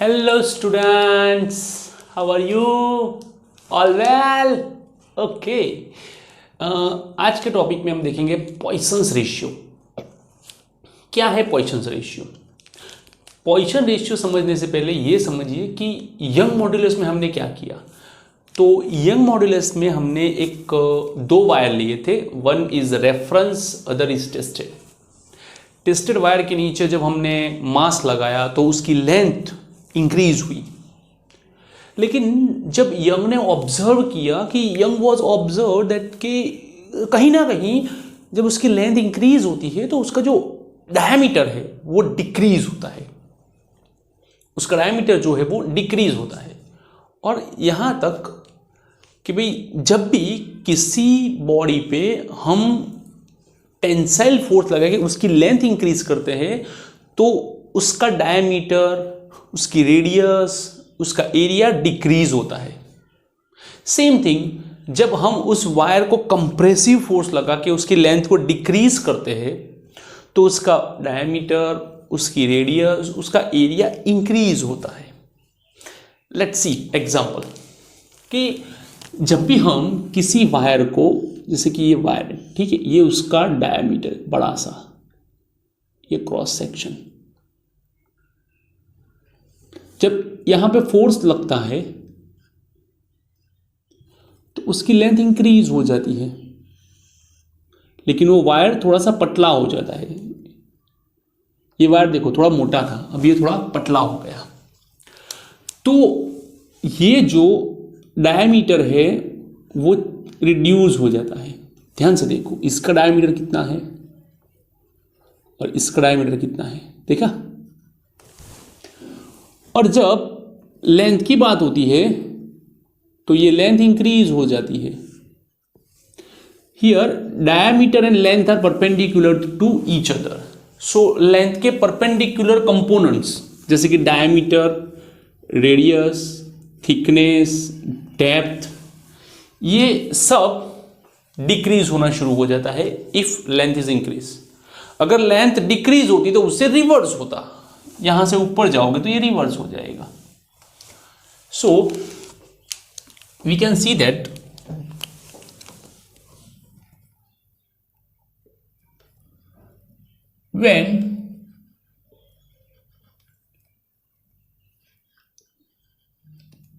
Hello students, how are you? All well? Okay. आज के topic में हम देखेंगे पॉइसन्स रेशियो। क्या है पॉइसन्स रेशियो? पॉइसन रेशियो समझने से पहले ये समझिए कि यंग मॉड्यूलस में हमने क्या किया। तो यंग मॉड्यूलस में हमने एक दो वायर लिए थे, one is reference, other is tested. Tested wire के नीचे जब हमने मास लगाया तो उसकी लेंथ इंक्रीज हुई, लेकिन जब यंग ने ऑब्जर्व किया कि यंग वॉज ऑब्जर्व दैट कि कहीं ना कहीं जब उसकी लेंथ इंक्रीज होती है तो उसका जो डायमीटर है वो डिक्रीज होता है, उसका डायमीटर जो है वो डिक्रीज होता है। और यहाँ तक कि भाई जब भी किसी बॉडी पे हम टेंसाइल फोर्स लगा के उसकी लेंथ इंक्रीज करते हैं तो उसका डायमीटर, उसकी रेडियस, उसका एरिया डिक्रीज होता है। सेम थिंग जब हम उस वायर को कंप्रेसिव फोर्स लगा के उसकी लेंथ को डिक्रीज करते हैं तो उसका डायमीटर, उसकी रेडियस, उसका एरिया इंक्रीज होता है। लेट्स सी एग्जांपल कि जब भी हम किसी वायर को, जैसे कि ये वायर है, ठीक है, ये उसका डायमीटर बड़ा सा, ये क्रॉस सेक्शन, जब यहां पे फोर्स लगता है तो उसकी लेंथ इंक्रीज हो जाती है, लेकिन वो वायर थोड़ा सा पतला हो जाता है। ये वायर देखो थोड़ा मोटा था, अब ये थोड़ा पतला हो गया, तो ये जो डायमीटर है वो रिड्यूस हो जाता है। ध्यान से देखो, इसका डायमीटर कितना है और इसका डायमीटर कितना है, देखा। और जब लेंथ की बात होती है तो ये लेंथ इंक्रीज हो जाती है। Here diameter and length are perpendicular to each other, so length के परपेंडिकुलर कंपोनेंट्स जैसे कि डायमीटर, रेडियस, थिकनेस, डेप्थ, ये सब डिक्रीज होना शुरू हो जाता है इफ लेंथ इज इंक्रीज। अगर लेंथ डिक्रीज होती तो उससे रिवर्स होता, यहां से ऊपर जाओगे तो ये रिवर्स हो जाएगा। So we can see that when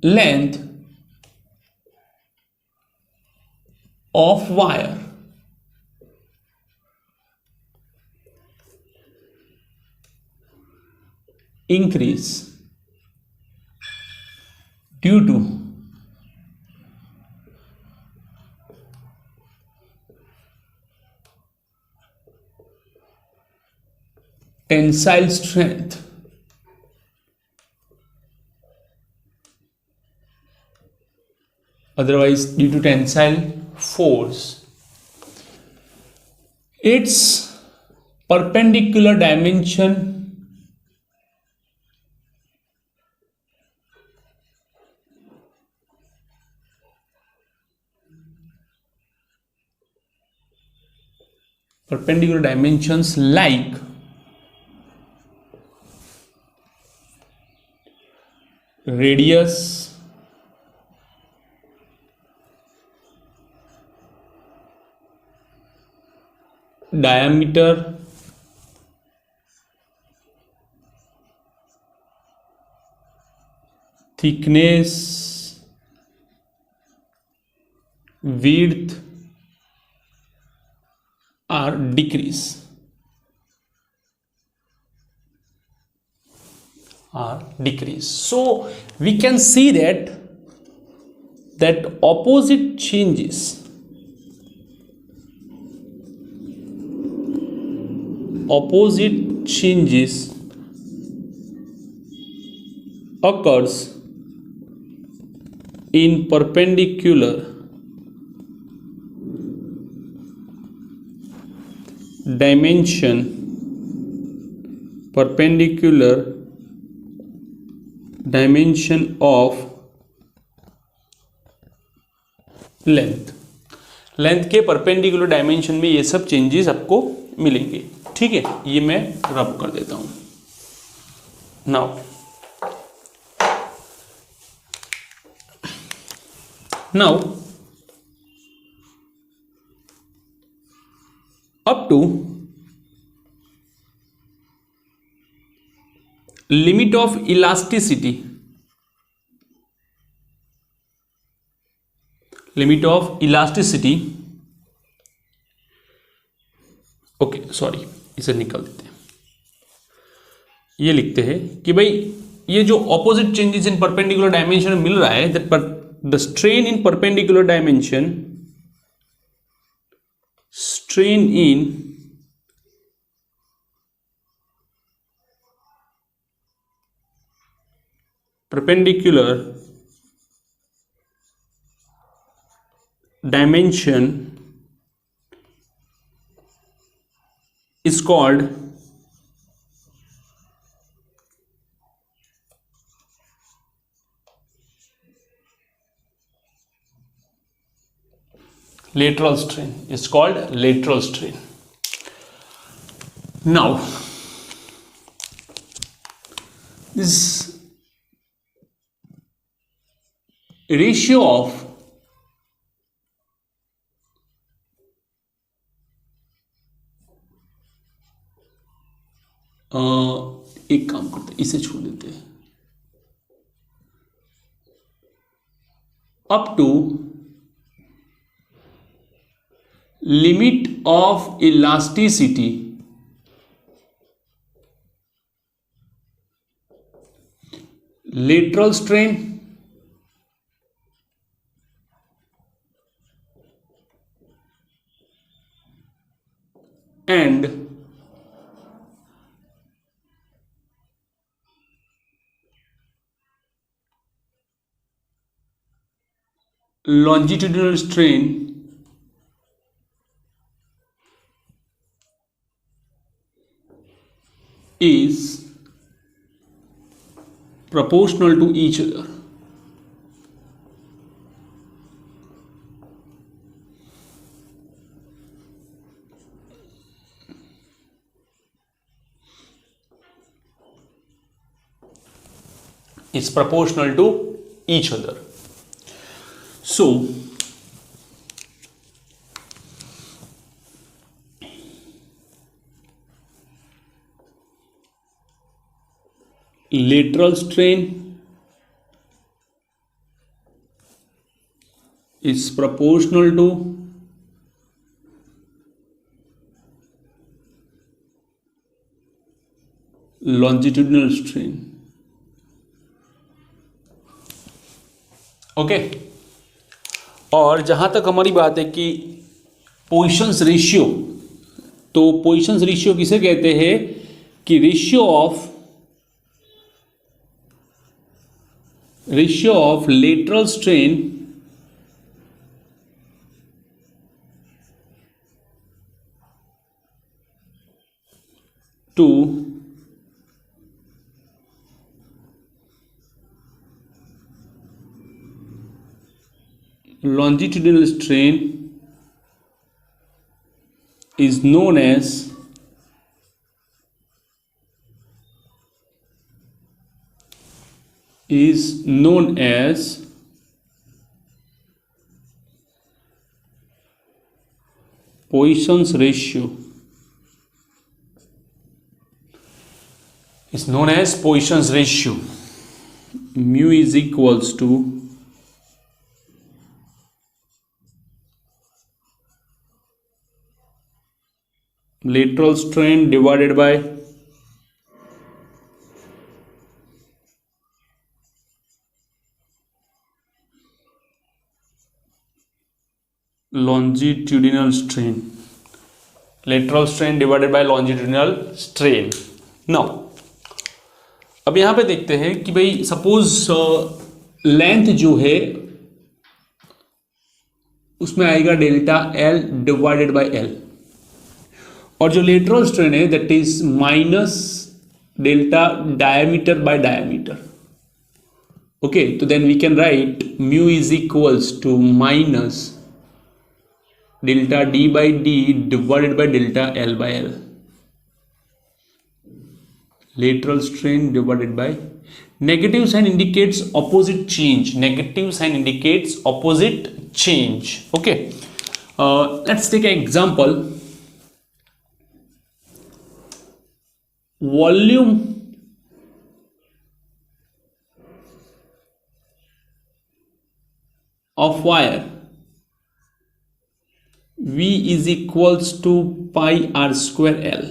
length of wire increase due to tensile strength, otherwise due to tensile force, its perpendicular dimension perpendicular dimensions like radius, diameter, thickness, width are decrease, so we can see that opposite changes occurs in perpendicular dimension of length के perpendicular dimension में ये सब changes आपको मिलेंगे। ठीक है, ये मैं रब कर देता हूं। Now Now, up to limit of elasticity, okay sorry, इसे निकाल देते हैं। ये लिखते हैं कि भाई ये जो opposite changes in perpendicular dimension मिल रहा है, that the strain in perpendicular dimension, strain in perpendicular dimension is called lateral strain. It's called lateral strain. Now, this ratio of एक काम करते हैं, इसे छोड़ देते हैं। Up to limit of elasticity, lateral strain and longitudinal strain is proportional to each other. Is proportional to each other. So, lateral strain is proportional to longitudinal strain. Okay और जहाँ तक हमारी बात है कि पोजीशंस रेशियो, तो Poisson's ratio किसे कहते हैं कि ratio of lateral strain to longitudinal strain is known as Poisson's ratio. Is known as Poisson's ratio. Mu is equals to lateral strain divided by longitudinal strain. Lateral strain divided by longitudinal strain. Now, अब यहाँ पे देखते हैं कि भाई suppose length जो है उसमें आएगा delta L divided by L, और जो लेटरल स्ट्रेन है that is minus delta diameter by diameter. Okay, तो then we can write mu is equals to minus delta D by D divided by delta L by L. Lateral strain divided by negative sign indicates opposite change, negative sign indicates opposite change. Okay, let's take an example. Volume of wire V is equals to pi r square L.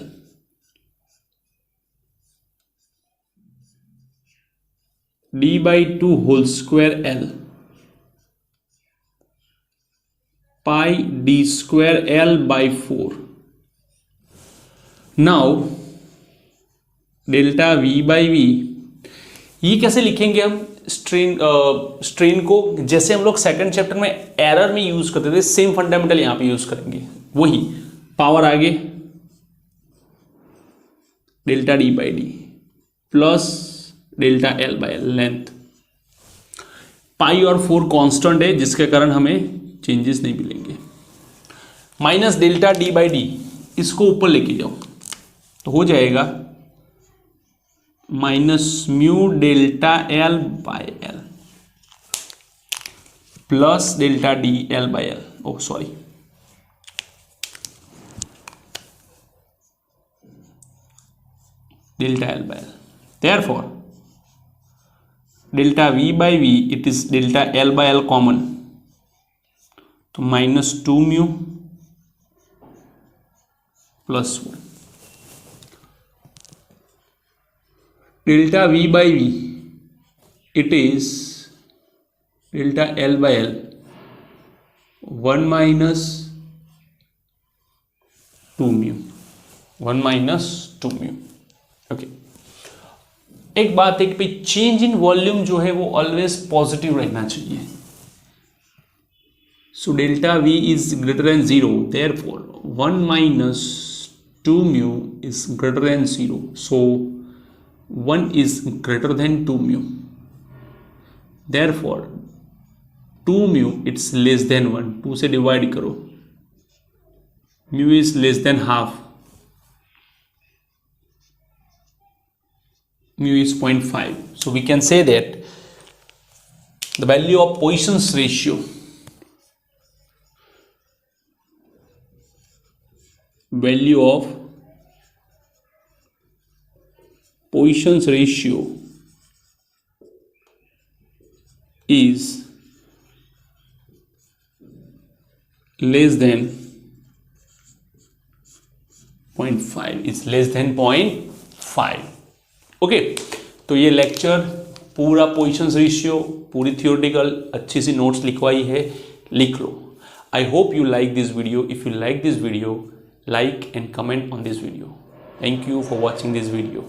D by 2 whole square L pi D square L by 4. Now delta V by V, ये कैसे लिखेंगे हम strain को? जैसे हम लोग second chapter में error में यूज करते थे, सेम फंडामेंटल यहां पे यूज करेंगे. वही पावर आगे delta D by D plus delta L by L length. Pi और 4 कांस्टेंट है जिसके कारण हमें चेंजेस नहीं मिलेंगे. Minus delta D by D, इसको ऊपर लेके जाओ तो हो जाएगा minus mu delta L by L plus delta D L by L. Oh sorry, delta L by L. Therefore delta V by V, it is delta L by L common, तो minus 2 mu plus 1. Delta V by V, it is delta L by L 1 minus 2 mu, 1 minus 2 mu. Okay, एक बात है कि change in volume जो है वो always positive रहना चाहिए. So delta V is greater than 0, therefore 1 minus 2 mu is greater than 0. So 1 is greater than 2 mu, therefore 2 mu it's less than 1. 2 से डिवाइड करो, mu is less than half, mu is 0.5. so we can say that the value of Poisson's ratio, value of Poisson's ratio is less than 0.5, is less than 0.5. Okay, तो ये lecture पूरा Poisson's ratio, पूरी theoretical अच्छी सी notes लिखवाई है, लिख लो. I hope you like this video. If you like this video, like and comment on this video. Thank you for watching this video.